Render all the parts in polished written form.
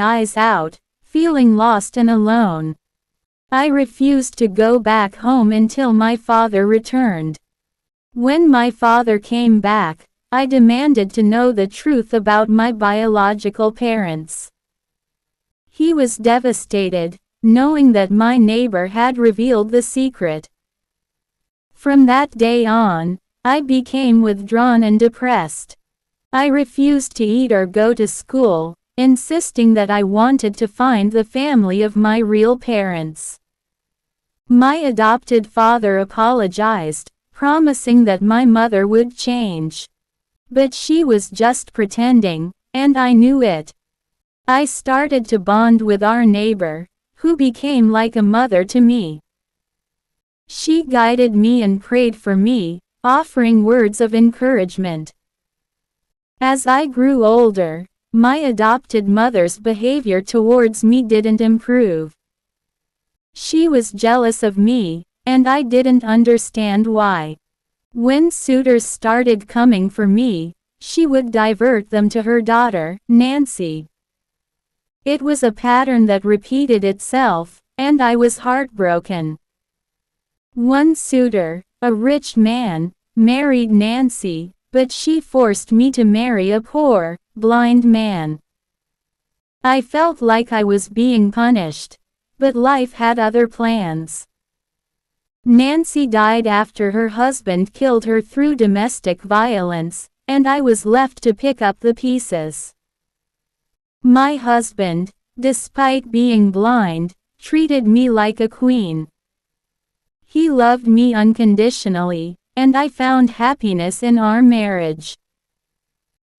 eyes out, feeling lost and alone. I refused to go back home until my father returned. When my father came back, I demanded to know the truth about my biological parents. He was devastated, knowing that my neighbor had revealed the secret. From that day on, I became withdrawn and depressed. I refused to eat or go to school, insisting that I wanted to find the family of my real parents. My adopted father apologized, promising that my mother would change. But she was just pretending, and I knew it. I started to bond with our neighbor, who became like a mother to me. She guided me and prayed for me, offering words of encouragement. As I grew older, my adopted mother's behavior towards me didn't improve. She was jealous of me, and I didn't understand why. When suitors started coming for me, she would divert them to her daughter, Nancy. It was a pattern that repeated itself, and I was heartbroken. One suitor, a rich man, married Nancy, but she forced me to marry a poor, blind man. I felt like I was being punished, but life had other plans. Nancy died after her husband killed her through domestic violence, and I was left to pick up the pieces. My husband, despite being blind, treated me like a queen. He loved me unconditionally, and I found happiness in our marriage.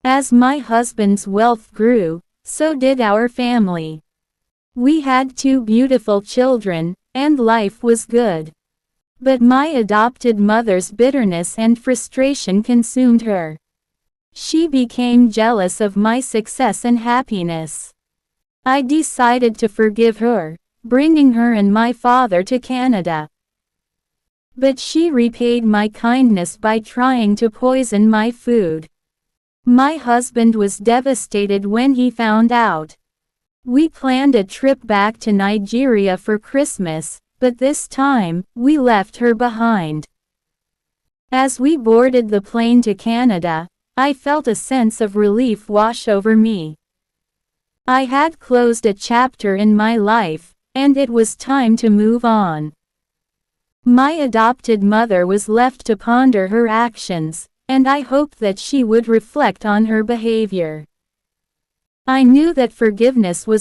As my husband's wealth grew, so did our family. We had 2 beautiful children, and life was good. But my adopted mother's bitterness and frustration consumed her. She became jealous of my success and happiness. I decided to forgive her, bringing her and my father to Canada. But she repaid my kindness by trying to poison my food. My husband was devastated when he found out. We planned a trip back to Nigeria for Christmas, but this time, we left her behind. As we boarded the plane to Canada, I felt a sense of relief wash over me. I had closed a chapter in my life, and it was time to move on. My adopted mother was left to ponder her actions, and I hoped that she would reflect on her behavior. I knew that forgiveness was